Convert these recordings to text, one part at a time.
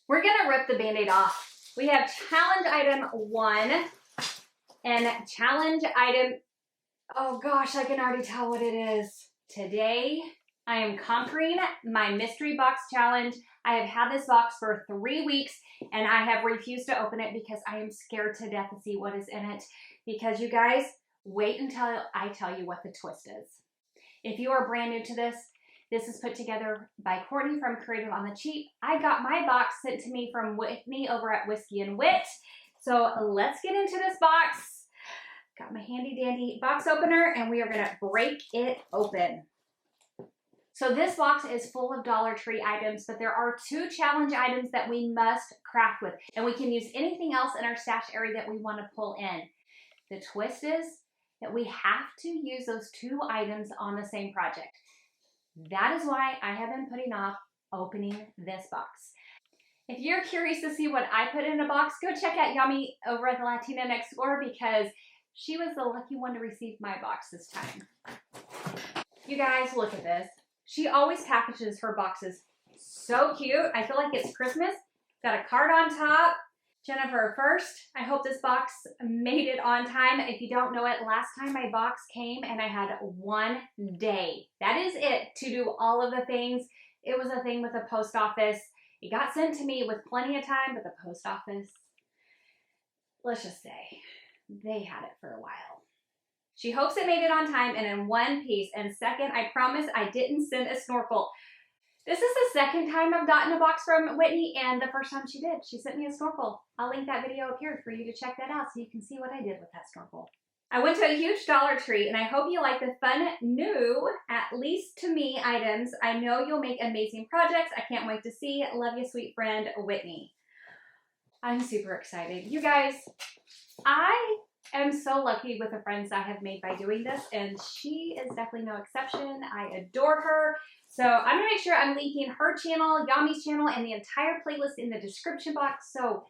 We're gonna rip the Band-Aid off. We have challenge item 1 and challenge item, oh gosh, I can already tell what it is. Today, I am conquering my mystery box challenge. I have had this box for 3 weeks and I have refused to open it because I am scared to death to see what is in it. Because you guys, wait until I tell you what the twist is. If you are brand new to this, this is put together by Courtney from Creative on the Cheap. I got my box sent to me from Whitney over at Whiskey and Wit. So let's get into this box. Got my handy dandy box opener and we are gonna break it open. So this box is full of Dollar Tree items, but there are 2 challenge items that we must craft with. And we can use anything else in our stash area that we wanna pull in. The twist is that we have to use those 2 items on the same project. That is why I have been putting off opening this box. If you're curious to see what I put in a box, go check out Yummy over at the Latina Next Door because she was the lucky one to receive my box this time. You guys, look at this. She always packages her boxes so cute. I feel like it's Christmas. Got a card on top. Jennifer, first, I hope this box made it on time. If you don't know it, last time my box came and I had 1 day. That is it to do all of the things. It was a thing with the post office. It got sent to me with plenty of time, but the post office, let's just say, they had it for a while. She hopes it made it on time and in 1 piece. And second, I promise I didn't send a snorkel. This is the 2nd time I've gotten a box from Whitney, and the first time she did, she sent me a snorkel. I'll link that video up here for you to check that out so you can see what I did with that snorkel. I went to a huge Dollar Tree, and I hope you like the fun, new, at least to me, items. I know you'll make amazing projects. I can't wait to see. Love you, sweet friend, Whitney. I'm super excited. You guys, I am so lucky with the friends I have made by doing this, and she is definitely no exception. I adore her. So I'm gonna make sure I'm linking her channel, Yami's channel, and the entire playlist in the description box. So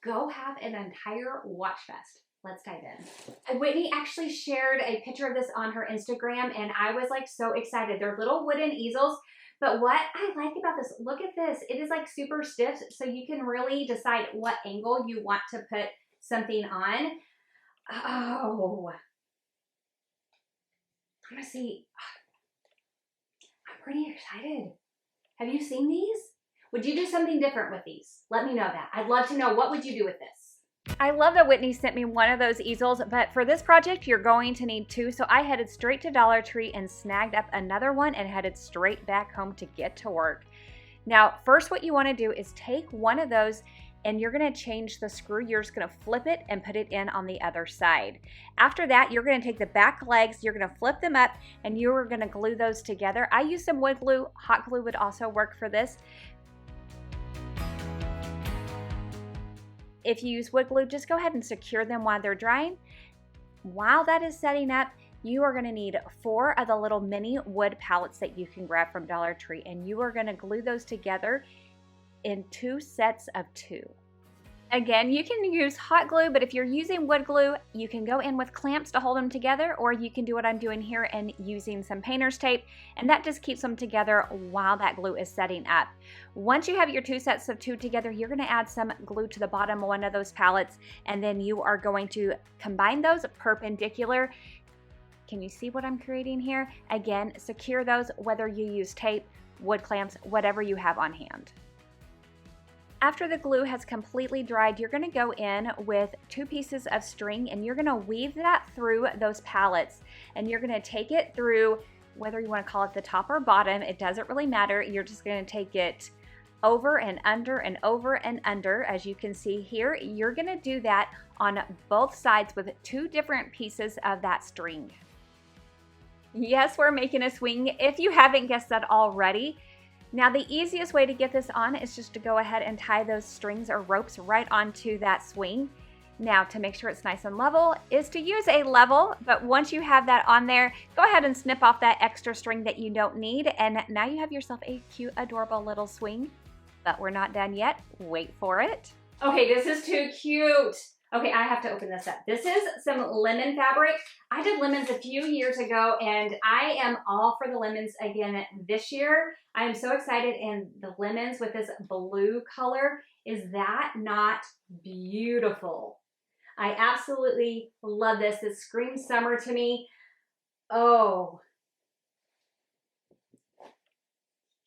go have an entire watch fest. Let's dive in. Whitney actually shared a picture of this on her Instagram, and I was like so excited. They're little wooden easels, but what I like about this, look at this. It is like super stiff, so you can really decide what angle you want to put something on. Oh, I'm gonna see. I'm pretty excited. Have you seen these? Would you do something different with these? Let me know that. I'd love to know, what would you do with this? I love that Whitney sent me one of those easels, but for this project, you're going to need 2. So I headed straight to Dollar Tree and snagged up another one and headed straight back home to get to work. Now, first what you want to do is take one of those and you're going to change the screw. You're just going to flip it and put it in on the other side. After that, you're going to take the back legs, you're going to flip them up, and you are going to glue those together. I use some wood glue. Hot glue would also work for this. If you use wood glue, just go ahead and secure them while they're drying. While that is setting up, you are going to need 4 of the little mini wood pallets that you can grab from Dollar Tree, and you are going to glue those together in 2 sets of 2. Again, you can use hot glue, but if you're using wood glue, you can go in with clamps to hold them together, or you can do what I'm doing here and using some painter's tape, and that just keeps them together while that glue is setting up. Once you have your 2 sets of 2 together, you're going to add some glue to the bottom of one of those pallets, and then you are going to combine those perpendicular. Can you see what I'm creating here? Again, secure those whether you use tape, wood clamps, whatever you have on hand. After the glue has completely dried, you're going to go in with 2 pieces of string and you're going to weave that through those pallets, and you're going to take it through, whether you want to call it the top or bottom, it doesn't really matter. You're just going to take it over and under and over and under. As you can see here, you're going to do that on both sides with 2 different pieces of that string. Yes, we're making a swing, if you haven't guessed that already. Now the easiest way to get this on is just to go ahead and tie those strings or ropes right onto that swing. Now to make sure it's nice and level is to use a level, but once you have that on there, go ahead and snip off that extra string that you don't need, and now you have yourself a cute, adorable little swing. But we're not done yet. Wait for it. Okay, this is too cute. Okay, I have to open this up. This is some lemon fabric. I did lemons a few years ago, and I am all for the lemons again this year. I am so excited, and the lemons with this blue color, is that not beautiful? I absolutely love this. This screams summer to me. Oh,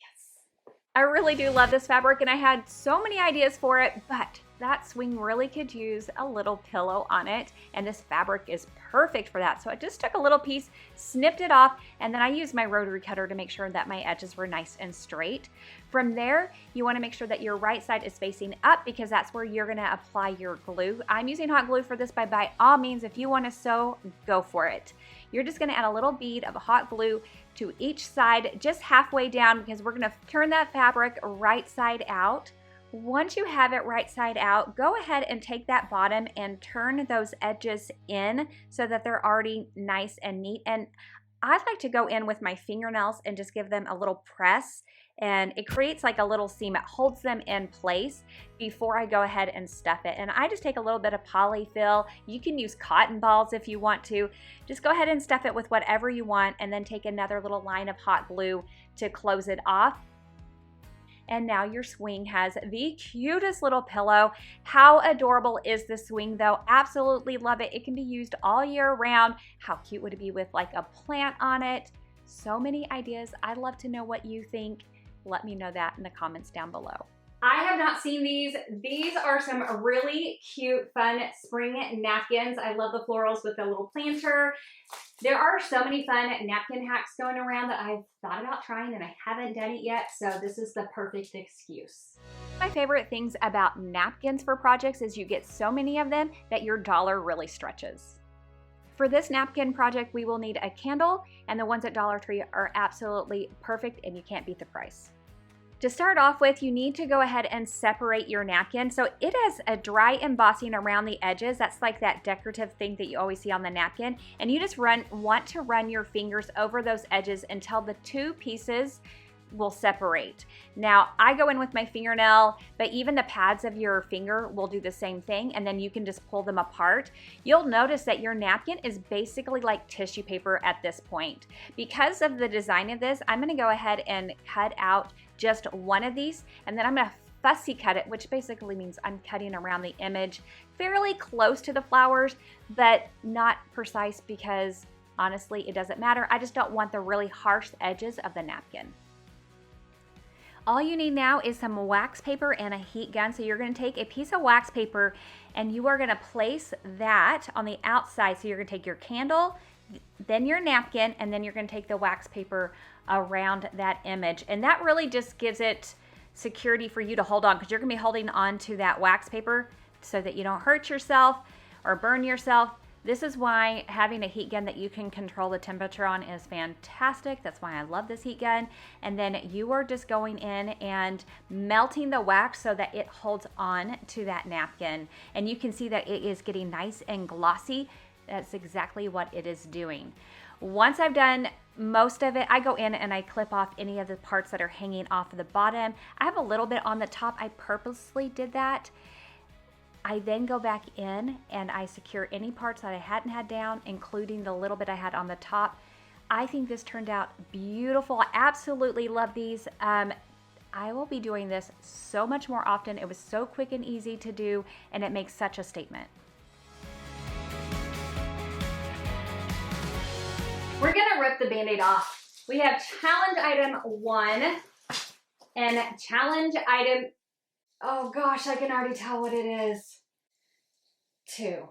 yes. I really do love this fabric, and I had so many ideas for it, but that swing really could use a little pillow on it, and this fabric is perfect for that. So I just took a little piece, snipped it off, and then I used my rotary cutter to make sure that my edges were nice and straight. From there, you want to make sure that your right side is facing up because that's where you're going to apply your glue. I'm using hot glue for this, but by all means, if you want to sew, go for it. You're just going to add a little bead of hot glue to each side, just halfway down, because we're going to turn that fabric right side out. Once you have it right side out, go ahead and take that bottom and turn those edges in so that they're already nice and neat. And I like to go in with my fingernails and just give them a little press, and it creates like a little seam. It holds them in place before I go ahead and stuff it. And I just take a little bit of polyfill. You can use cotton balls if you want to. Just go ahead and stuff it with whatever you want, and then take another little line of hot glue to close it off. And now your swing has the cutest little pillow. How adorable is this swing though? Absolutely love it. It can be used all year round. How cute would it be with like a plant on it? So many ideas. I'd love to know what you think. Let me know that in the comments down below. I have not seen these. These are some really cute, fun spring napkins. I love the florals with the little planter. There are so many fun napkin hacks going around that I've thought about trying and I haven't done it yet, so this is the perfect excuse. My favorite things about napkins for projects is you get so many of them that your dollar really stretches. For this napkin project, we will need a candle, and the ones at Dollar Tree are absolutely perfect and you can't beat the price. To start off with, you need to go ahead and separate your napkin. So it has a dry embossing around the edges. That's like that decorative thing that you always see on the napkin. And you just want to run your fingers over those edges until the two pieces will separate. Now, I go in with my fingernail, but even the pads of your finger will do the same thing, and then you can just pull them apart. You'll notice that your napkin is basically like tissue paper at this point. Because of the design of this, I'm gonna go ahead and cut out just one of these, and then I'm gonna fussy cut it, which basically means I'm cutting around the image fairly close to the flowers, but not precise because honestly, it doesn't matter. I just don't want the really harsh edges of the napkin. All you need now is some wax paper and a heat gun. So you're gonna take a piece of wax paper and you are gonna place that on the outside. So you're gonna take your candle, then your napkin, and then you're gonna take the wax paper around that image. And that really just gives it security for you to hold on, because you're gonna be holding on to that wax paper so that you don't hurt yourself or burn yourself. This is why having a heat gun that you can control the temperature on is fantastic. That's why I love this heat gun. And then you are just going in and melting the wax so that it holds on to that napkin. And you can see that it is getting nice and glossy. That's exactly what it is doing. Once I've done most of it, I go in and I clip off any of the parts that are hanging off of the bottom. I have a little bit on the top. I purposely did that. I then go back in and I secure any parts that I hadn't had down, including the little bit I had on the top. I think this turned out beautiful. I absolutely love these. I will be doing this so much more often. It was so quick and easy to do, and it makes such a statement. We're gonna rip the Band-Aid off. We have challenge item 1 and challenge item, oh gosh, I can already tell what it is, 2.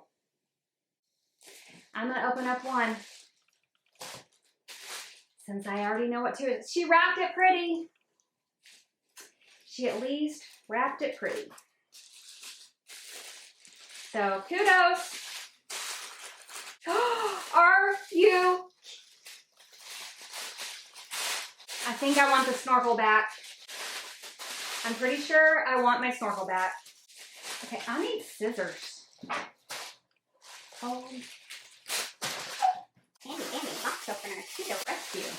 I'm gonna open up 1 since I already know what 2 is. She wrapped it pretty. She at least wrapped it pretty. So kudos. Are you? I think I want the snorkel back. I'm pretty sure I want my snorkel back. Okay, I need scissors. Oh. Dandy, box opener, to the rescue.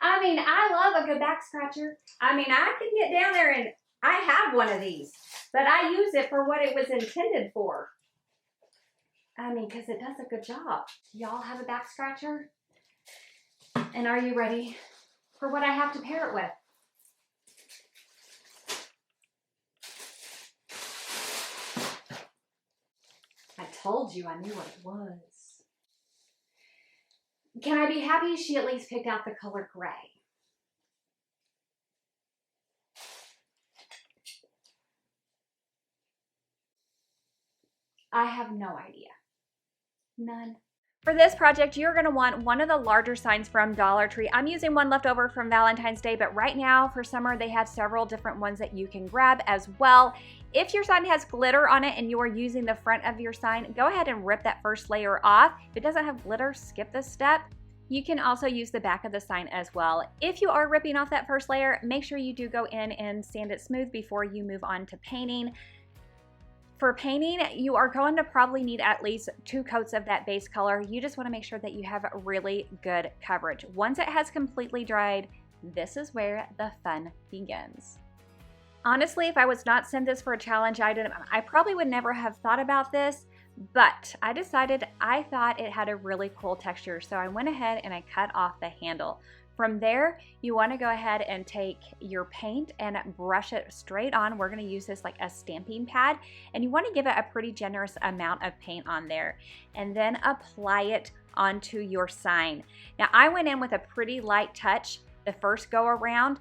I mean, I love a good back scratcher. I mean, I can get down there and I have one of these. but I use it for what it was intended for. I mean, because it does a good job. Y'all have a back scratcher? And are you ready for what I have to pair it with? I told you I knew what it was. Can I be happy she at least picked out the color gray? I have no idea. None. For this project, you're going to want one of the larger signs from Dollar Tree. I'm using one left over from Valentine's Day, but right now for summer, they have several different ones that you can grab as well. If your sign has glitter on it and you are using the front of your sign, go ahead and rip that first layer off. If it doesn't have glitter, skip this step. You can also use the back of the sign as well. If you are ripping off that first layer, make sure you do go in and sand it smooth before you move on to painting. For painting, you are going to probably need at least 2 coats of that base color. You just want to make sure that you have really good coverage. Once it has completely dried, this is where the fun begins. Honestly, if I was not sent this for a challenge item, I probably would never have thought about this, but I decided I thought it had a really cool texture, so I went ahead and I cut off the handle. From there, you want to go ahead and take your paint and brush it straight on. We're going to use this like a stamping pad, and you want to give it a pretty generous amount of paint on there, and then apply it onto your sign. Now, I went in with a pretty light touch the first go around.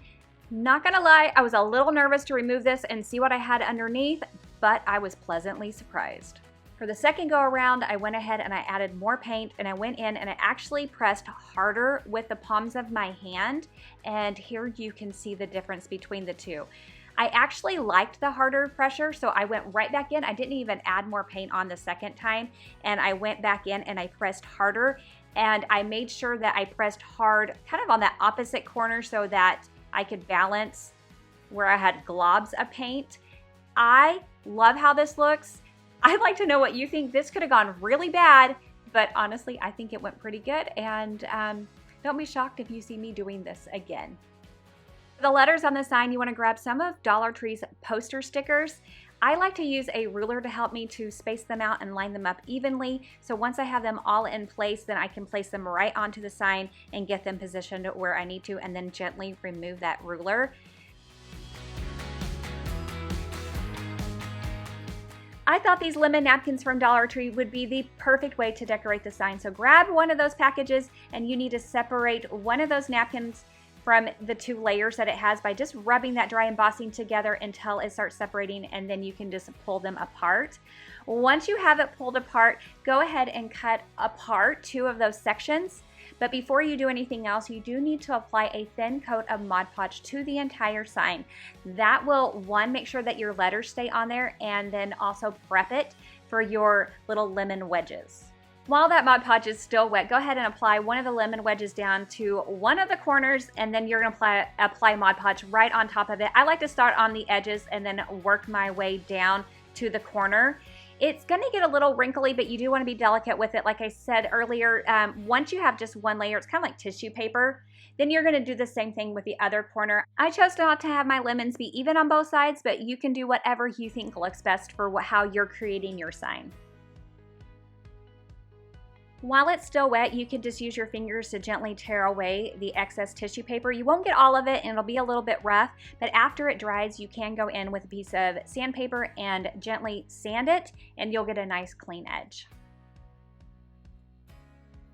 Not gonna lie, I was a little nervous to remove this and see what I had underneath, but I was pleasantly surprised. For the second go around, I went ahead and I added more paint, and I went in and I actually pressed harder with the palms of my hand, and here you can see the difference between the two. I actually liked the harder pressure, so I went right back in. I didn't even add more paint on the second time, and I went back in and I pressed harder, and I made sure that I pressed hard kind of on that opposite corner so that I could balance where I had globs of paint. I love how this looks. I'd like to know what you think. This could have gone really bad, but honestly, I think it went pretty good, and don't be shocked if you see me doing this again. For the letters on the sign, you want to grab some of Dollar Tree's poster stickers. I like to use a ruler to help me to space them out and line them up evenly. So once I have them all in place, then I can place them right onto the sign and get them positioned where I need to, and then gently remove that ruler. I thought these lemon napkins from Dollar Tree would be the perfect way to decorate the sign. So grab one of those packages, and you need to separate one of those napkins from the 2 layers that it has by just rubbing that dry embossing together until it starts separating, and then you can just pull them apart. Once you have it pulled apart, go ahead and cut apart 2 of those sections. But before you do anything else, you do need to apply a thin coat of Mod Podge to the entire sign. That will, 1, make sure that your letters stay on there, and then also prep it for your little lemon wedges. While that Mod Podge is still wet, go ahead and apply one of the lemon wedges down to one of the corners, and then you're going to apply Mod Podge right on top of it. I like to start on the edges and then work my way down to the corner. It's going to get a little wrinkly, but you do want to be delicate with it. Like I said earlier, once you have just one layer, it's kind of like tissue paper. Then you're going to do the same thing with the other corner. I chose not to have my lemons be even on both sides, but you can do whatever you think looks best for how you're creating your sign. While it's still wet, you can just use your fingers to gently tear away the excess tissue paper. You won't get all of it, and it'll be a little bit rough, but after it dries, you can go in with a piece of sandpaper and gently sand it, and you'll get a nice clean edge.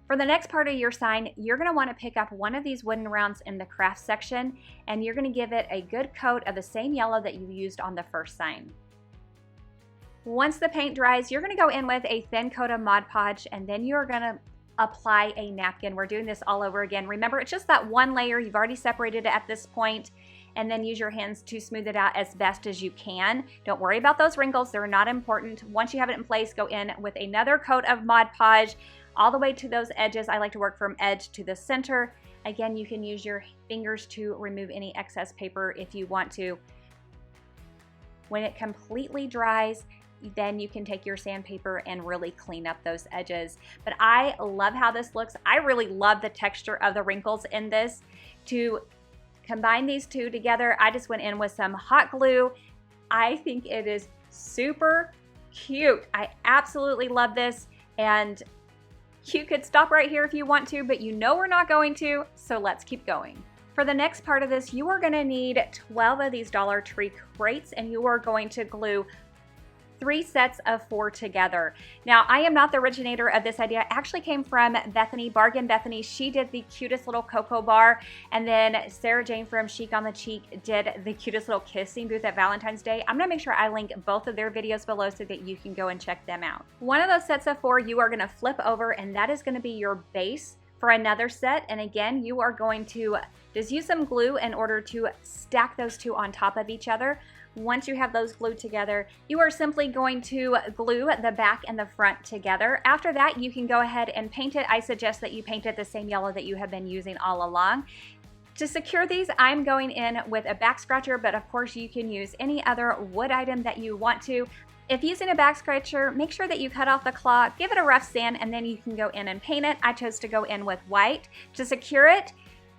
For the next part of your sign, you're going to want to pick up one of these wooden rounds in the craft section, and you're going to give it a good coat of the same yellow that you used on the first sign. Once the paint dries, you're going to go in with a thin coat of Mod Podge, and then you're going to apply a napkin. We're doing this all over again. Remember, it's just that one layer. You've already separated it at this point, and then use your hands to smooth it out as best as you can. Don't worry about those wrinkles. They're not important. Once you have it in place, go in with another coat of Mod Podge all the way to those edges. I like to work from edge to the center. Again, you can use your fingers to remove any excess paper if you want to. When it completely dries, then you can take your sandpaper and really clean up those edges. But I love how this looks. I really love the texture of the wrinkles in this. To combine these two together, I just went in with some hot glue, I think it is super cute. I absolutely love this, and you could stop right here if you want to, but you know we're not going to, so let's keep going. For the next part of this, you are gonna need 12 of these Dollar Tree crates, and you are going to glue 3 sets of 4 together. Now, I am not the originator of this idea. It actually came from Bethany, Bargain Bethany. She did the cutest little cocoa bar, and then Sarah Jane from Chic on the Cheek did the cutest little kissing booth at Valentine's Day. I'm gonna make sure I link both of their videos below so that you can go and check them out. One of those sets of 4 you are gonna flip over, and that is gonna be your base for another set. And again, you are going to just use some glue in order to stack those 2 on top of each other. Once you have those glued together, you are simply going to glue the back and the front together. After that, you can go ahead and paint it. I suggest that you paint it the same yellow that you have been using all along. To secure these, I'm going in with a back scratcher, but of course you can use any other wood item that you want to. If using a back scratcher, make sure that you cut off the claw, give it a rough sand, and then you can go in and paint it. I chose to go in with white. To secure it,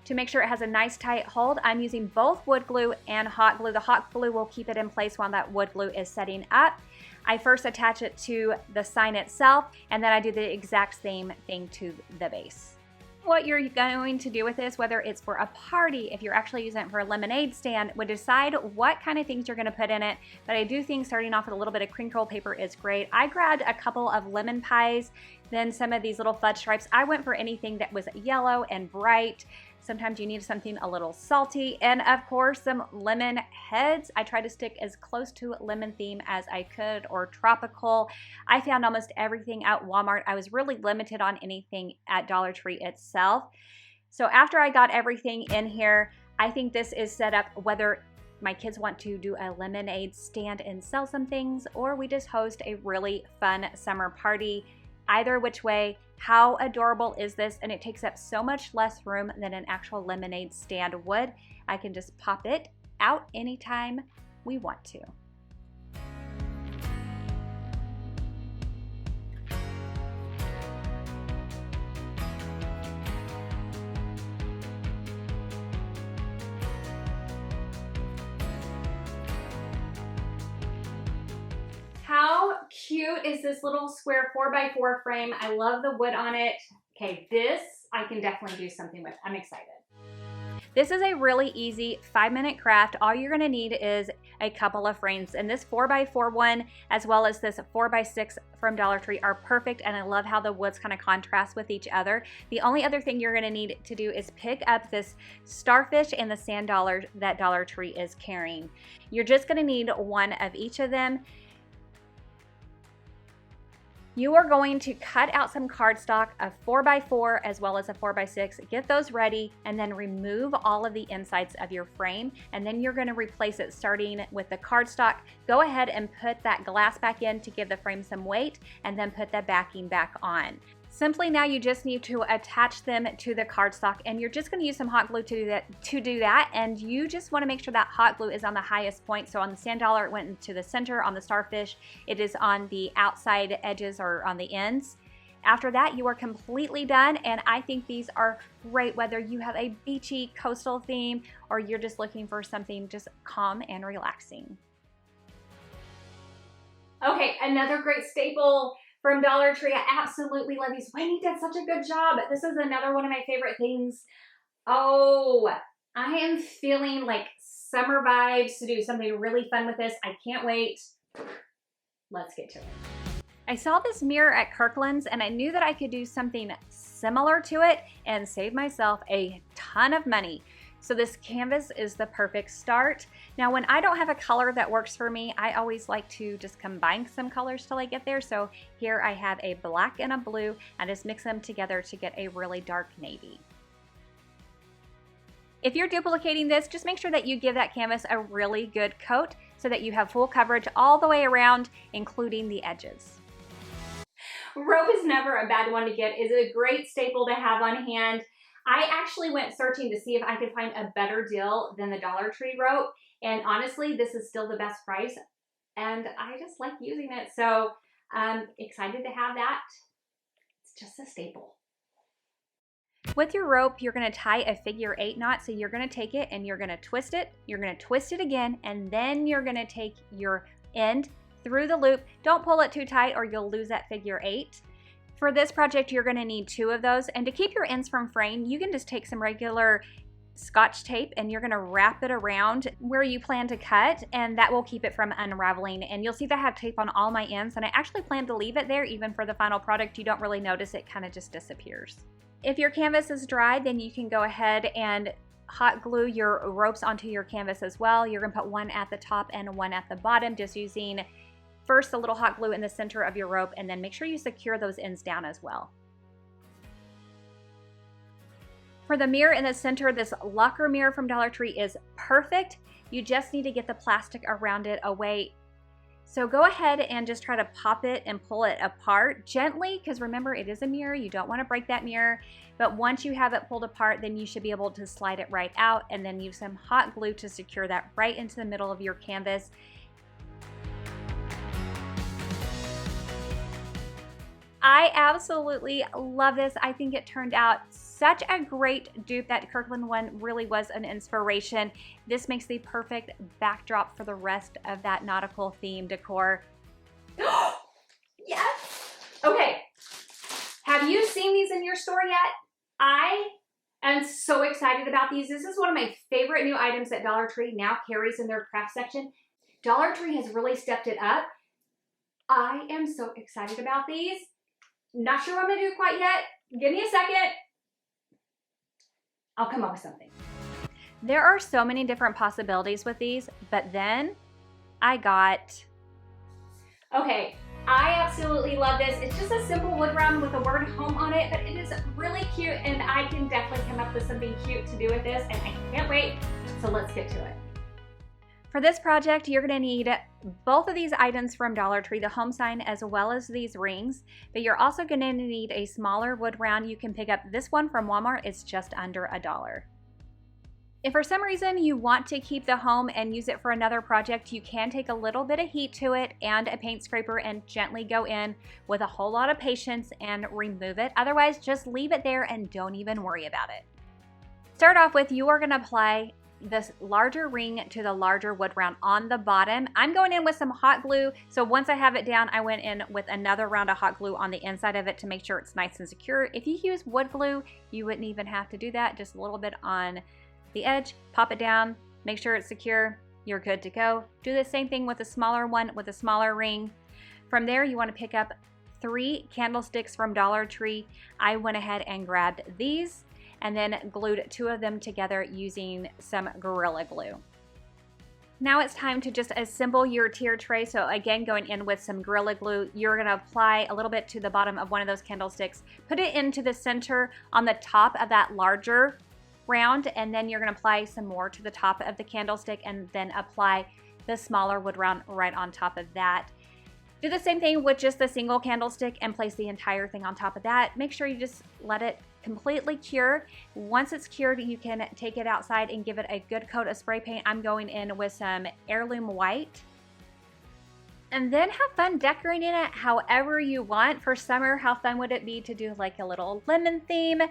to make sure it has a nice tight hold, I'm using both wood glue and hot glue. The hot glue will keep it in place while that wood glue is setting up. I first attach it to the sign itself, and then I do the exact same thing to the base. What you're going to do with this, whether it's for a party, if you're actually using it for a lemonade stand, would decide what kind of things you're gonna put in it. But I do think starting off with a little bit of crinkle paper is great. I grabbed a couple of lemon pies, then some of these little fudge stripes. I went for anything that was yellow and bright. Sometimes you need something a little salty, and of course some lemon heads. I try to stick as close to lemon theme as I could, or tropical. I found almost everything at Walmart. I was really limited on anything at Dollar Tree itself. So after I got everything in here, I think this is set up whether my kids want to do a lemonade stand and sell some things, or we just host a really fun summer party. Either which way, how adorable is this? And it takes up so much less room than an actual lemonade stand would. I can just pop it out anytime we want to. How cute is this little square 4x4 frame? I love the wood on it. Okay, this I can definitely do something with. I'm excited. This is a really easy 5-minute craft. All you're gonna need is a couple of frames, and this 4x4 one as well as this 4x6 from Dollar Tree are perfect, and I love how the woods kind of contrast with each other. The only other thing you're gonna need to do is pick up this starfish and the sand dollar that Dollar Tree is carrying. You're just gonna need one of each of them. You are going to cut out some cardstock, a 4x4 as well as a 4x6, get those ready, and then remove all of the insides of your frame, and then you're going to replace it starting with the cardstock. Go ahead and put that glass back in to give the frame some weight, and then put the backing back on. Simply now you just need to attach them to the cardstock, and you're just going to use some hot glue to do that, and you just want to make sure that hot glue is on the highest point. So on the sand dollar it went into the center, on the starfish it is on the outside edges or on the ends. After that you are completely done, and I think these are great whether you have a beachy coastal theme or you're just looking for something just calm and relaxing. Okay, another great staple from Dollar Tree. I absolutely love these. Wendy did such a good job. This is another one of my favorite things. Oh, I am feeling like summer vibes to do something really fun with this. I can't wait. Let's get to it. I saw this mirror at Kirkland's, and I knew that I could do something similar to it and save myself a ton of money. So this canvas is the perfect start. Now when I don't have a color that works for me, I always like to just combine some colors till I get there. So here I have a black and a blue, and just mix them together to get a really dark navy. If you're duplicating this, just make sure that you give that canvas a really good coat so that you have full coverage all the way around, including the edges. Rope is never a bad one to get. It's a great staple to have on hand. I actually went searching to see if I could find a better deal than the Dollar Tree rope, and honestly this is still the best price, and I just like using it, so I'm excited to have that. It's just a staple. With your rope, you're going to tie a figure 8 knot. So you're going to take it and you're going to twist it. You're going to twist it again, and then you're going to take your end through the loop. Don't pull it too tight or you'll lose that figure 8. For this project, you're going to need 2 of those. And to keep your ends from fraying, you can just take some regular Scotch tape and you're going to wrap it around where you plan to cut, and that will keep it from unraveling. And you'll see that I have tape on all my ends, and I actually plan to leave it there even for the final product. You don't really notice it, kind of just disappears. If your canvas is dry, then you can go ahead and hot glue your ropes onto your canvas as well. You're going to put one at the top and one at the bottom, just using first a little hot glue in the center of your rope, and then make sure you secure those ends down as well. For the mirror in the center, this locker mirror from Dollar Tree is perfect. You just need to get the plastic around it away. So go ahead and just try to pop it and pull it apart gently, because remember, it is a mirror. You don't want to break that mirror. But once you have it pulled apart, then you should be able to slide it right out, and then use some hot glue to secure that right into the middle of your canvas. I absolutely love this. I think it turned out such a great dupe. That Kirkland one really was an inspiration. This makes the perfect backdrop for the rest of that nautical theme decor. Yes! Okay, have you seen these in your store yet? I am so excited about these. This is one of my favorite new items that Dollar Tree now carries in their craft section. Dollar Tree has really stepped it up. I am so excited about these. Not sure what I'm gonna do quite yet. Give me a second. I'll come up with something. There are so many different possibilities with these, but then I got... Okay, I absolutely love this. It's just a simple wood round with the word home on it, but it is really cute, and I can definitely come up with something cute to do with this, and I can't wait. So let's get to it. For this project, you're going to need both of these items from Dollar Tree, the home sign as well as these rings, but you're also going to need a smaller wood round. You can pick up this one from Walmart. It's just under $1. If for some reason you want to keep the home and use it for another project, you can take a little bit of heat to it and a paint scraper and gently go in with a whole lot of patience and remove it. Otherwise, just leave it there and don't even worry about it. Start off with, you are going to apply this larger ring to the larger wood round on the bottom. I'm going in with some hot glue, so once I have it down, I went in with another round of hot glue on the inside of it to make sure it's nice and secure. If you use wood glue, you wouldn't even have to do that. Just a little bit on the edge, pop it down, make sure it's secure, you're good to go. Do the same thing with a smaller one with a smaller ring. From there, you want to pick up 3 candlesticks from Dollar Tree. I went ahead and grabbed these and then glued 2 of them together using some Gorilla Glue. Now it's time to just assemble your tier tray. So again, going in with some Gorilla Glue, you're gonna apply a little bit to the bottom of one of those candlesticks, put it into the center on the top of that larger round, and then you're gonna apply some more to the top of the candlestick, and then apply the smaller wood round right on top of that. Do the same thing with just the single candlestick and place the entire thing on top of that. Make sure you just let it completely cure. Once it's cured, you can take it outside and give it a good coat of spray paint. I'm going in with some Heirloom White. And then have fun decorating it however you want. For summer, how fun would it be to do like a little lemon theme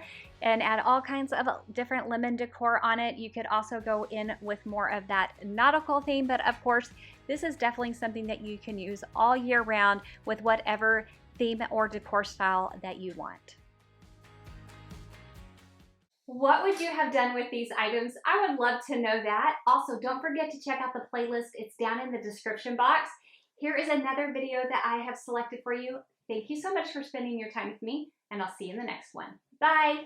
and add all kinds of different lemon decor on it. You could also go in with more of that nautical theme, but of course, this is definitely something that you can use all year round with whatever theme or decor style that you want. What would you have done with these items? I would love to know that. Also, don't forget to check out the playlist. It's down in the description box. Here is another video that I have selected for you. Thank you so much for spending your time with me, and I'll see you in the next one. Bye!